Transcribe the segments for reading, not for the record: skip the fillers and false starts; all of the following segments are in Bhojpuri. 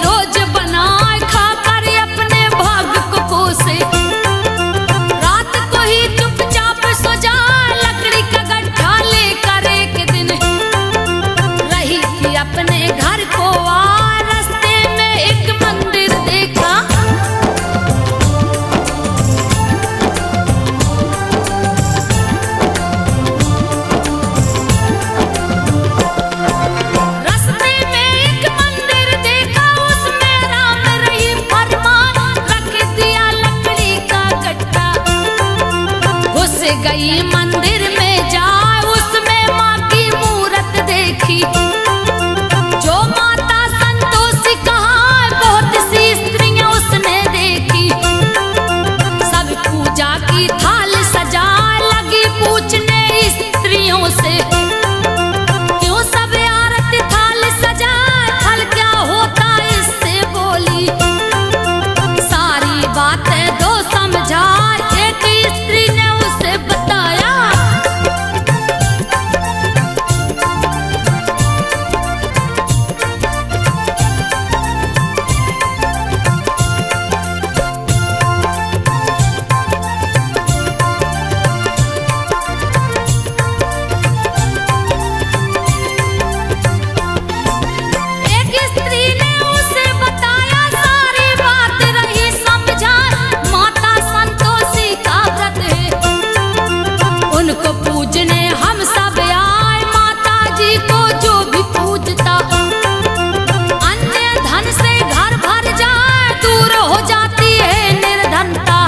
रोज बनाए खाकर अपने भाग्य को कोसे। रात को ही चुपचाप सो जाए लकड़ी का गड्ढा लेकर एक दिन रही थी अपने घर को आ रास्ते में एक मंदिर देखा। रास्ते में एक मंदिर देखा उसमें राम रही फरमान रख दिया लकड़ी का गड्ढा। घुस गई मंदिर में जाए उसमें माँ की मूरत देखी। जो माता संतोषी कहाँ बहुत सी स्त्रियां उसने देखी। सब पूजा की थाल सजाए लगी पूछने स्त्रियों से क्यों सब आरती थाल सजाए फल क्या होता इससे बोली। सारी बातें दो समझा एक स्त्री ने उसे बताया। एक स्त्री ने उसे बताया सारी बात रही समझा। माता संतोषी का व्रत है उनको पूजने हम सब आए। माता जी को जो भी पूजता अन्य धन से घर भर जाए दूर हो जाती है निर्धनता।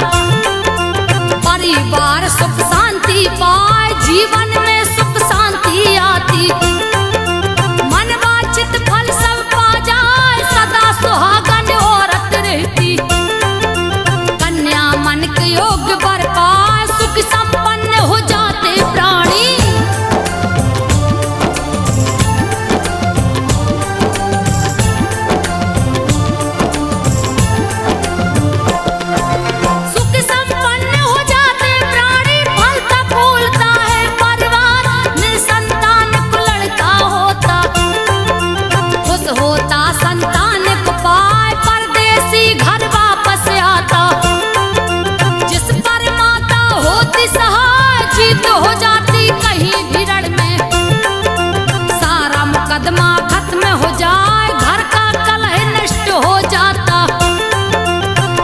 परिवार सुख शांति पाए जीवन में सुख शांति आती। मनवांछित फल सब पा जाए सदा सुहागन औरत रहती। कन्या मन के योग्य वर पाए सुख संपन्न हो जाते प्राणी। सुख संपन्न हो जाते प्राणी फलता फूलता है परिवार। निसंतान को लड़का होता खुश होता संतान को पाए परदेसी घर वापस आता। जिस पर माता होती सहाय जीत हो जाती कहीं भी रण में। सारा मुकदमा खत्म हो जाए घर का कलह नष्ट हो जाता।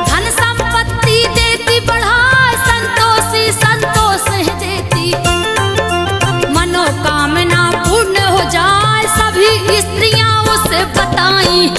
धन संपत्ति देती बढ़ाए संतोषी संतोष है देती। मनोकामना पूर्ण हो जाए सभी स्त्रियां उसे बताई।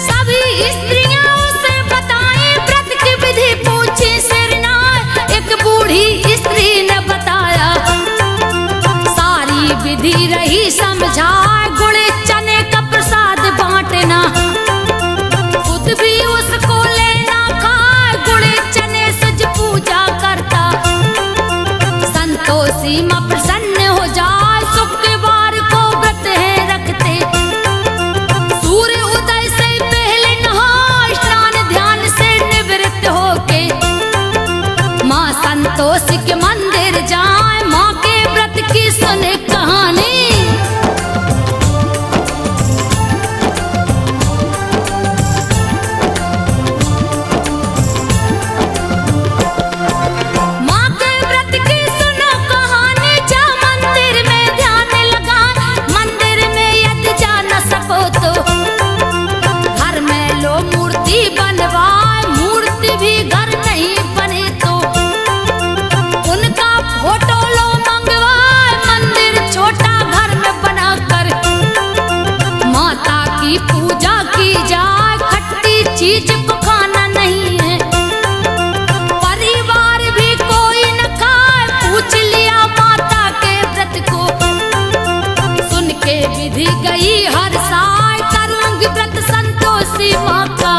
सभी स्त्रियां उसे बताई व्रत की विधि पूछी सिरनाए। एक बूढ़ी स्त्री ने बताया सारी विधि रही समझाए। गुड़ चने का प्रसाद बांटना खुद भी उसको लेना खाए। गुड़ चने सज पूजा करता संतोषी मां प्रसन्न हो जाए। शुक्रवार को व्रत है रखते सूर्य उदय से पहले नहा स्नान ध्यान से निवृत्त होके माँ संतोषी के मंदिर जाए। माँ के व्रत की सुने कहानी। माँ के व्रत की सुनो कहानी। जा मंदिर में ध्यान लगा मंदिर में यदि जा न सको तो घर में लो मूर्ति बनवाए। मूर्ति भी घर नहीं बने तो उनका फोटो लो मंगवाए। मंदिर छोटा घर में बनाकर माता की पूजा की जाए। खट्टी चीज को खाना नहीं है परिवार भी कोई न खाए। पूछ लिया माता के व्रत को सुन के विधि गई हर साल करूंगी व्रत संतोषी माँ का।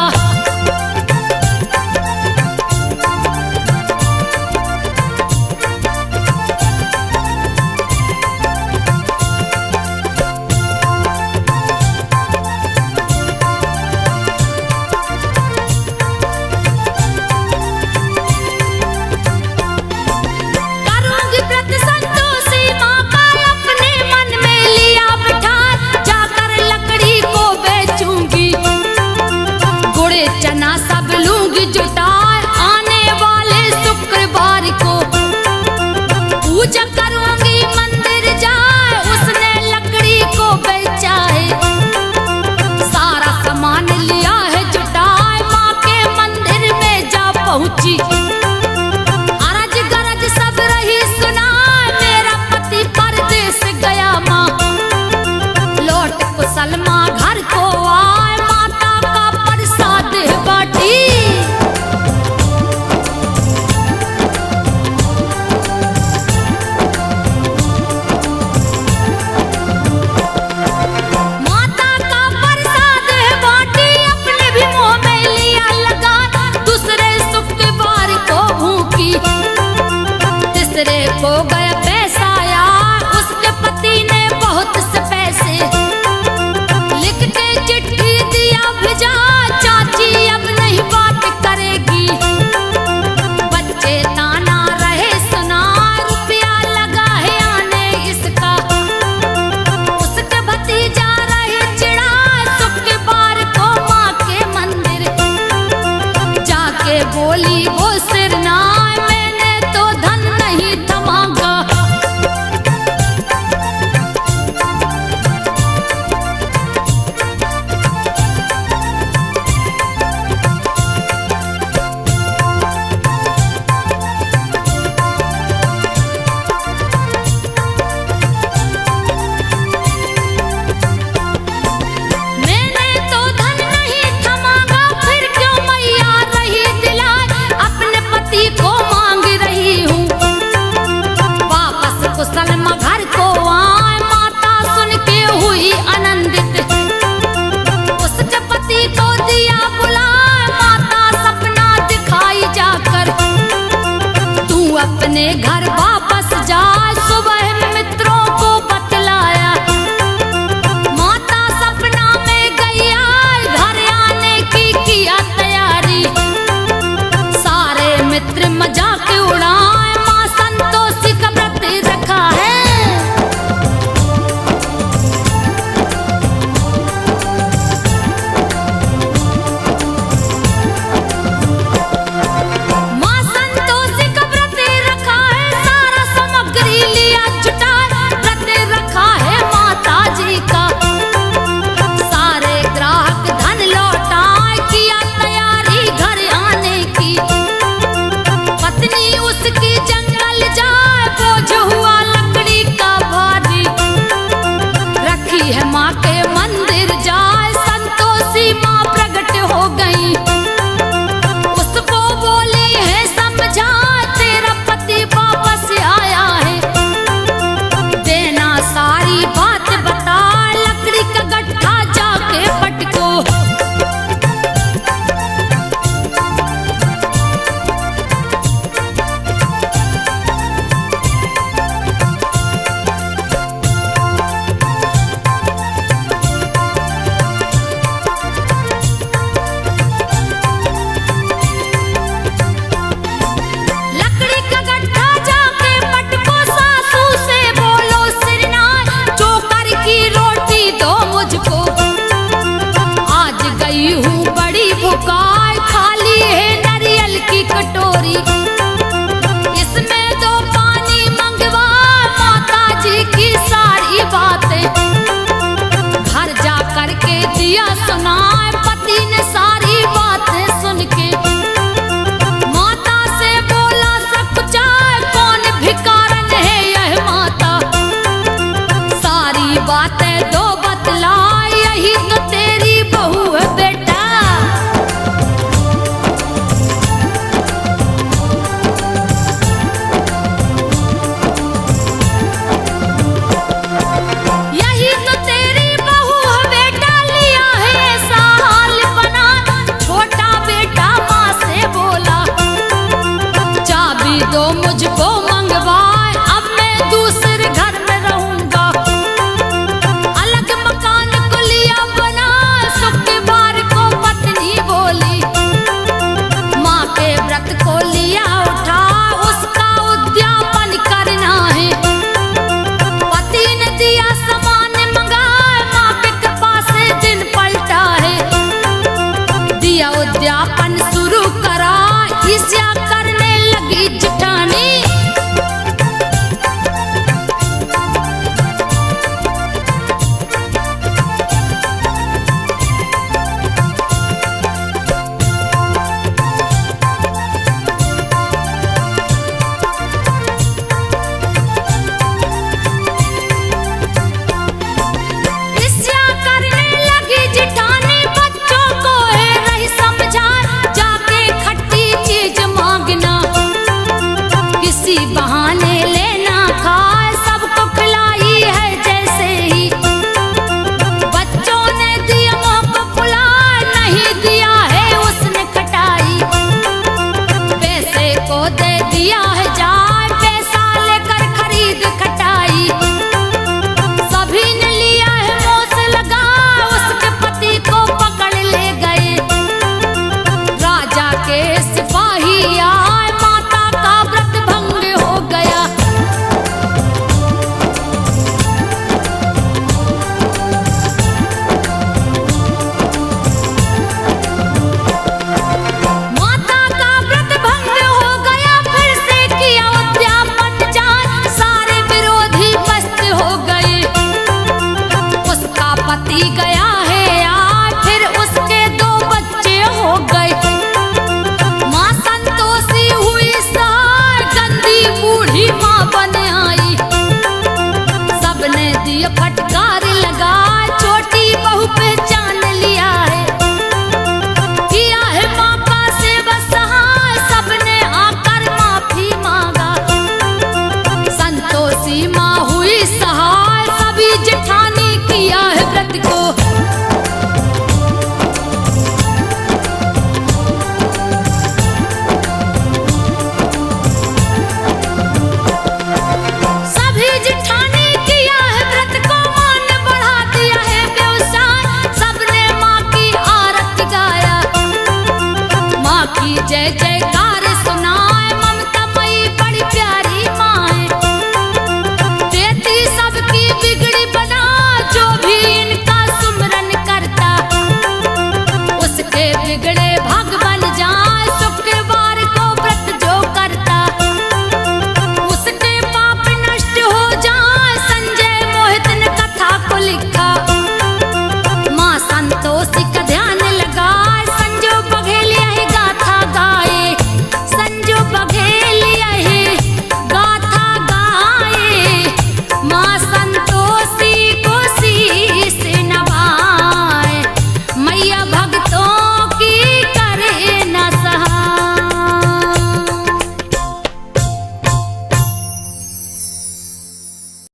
बातें दो बतला, यही तो तेरी बहू है बेटा। यही तो तेरी बहू है बेटा, लिया है ऐसा हाल बना। छोटा बेटा माँ से बोला, चाबी दो मुझको मंगवाए, अब मैं दूसरे घर में रहूंगा। अलग मकान को लिया बना, शुक्रवार को पत्नी बोली। माँ के व्रत को लिया उठा, उसका उद्यापन करना है। पति ने दिया सामान मंगाए, माँ के कृपा से दिन पलटा है। दिया उद्यापन शुरू करा, ईर्ष्या करने लगी जिठानी। ईर्ष्या करने लगी जिठानी, बच्चों को है रही समझा। जाके खट्टी चीज मांगना, किसी बहाने लेना खाए, सबको खिलाई है जैसे ही। बच्चों ने दिया मुँह को फुला, नहीं दिया है उसने खटाई। पैसे को दे दिया है जाए, पैसा लेकर खरीद खटाई। सभी ने लिया है मुँह से लगा, उसके पति को पकड़ ले गए। राजा के सिपाही आए, माता का व्रत भंग हो गया। माता का व्रत भंग हो गया, फिर से किया उद्यापन जान। सारे विरोधी पस्त हो गए, उसका पति गया है यार, फिर उसके 2 बच्चे हो गए। माँ संतोषी हुई सार, गंदी बूढ़ी माँ बन आई। सबने दिए फटकार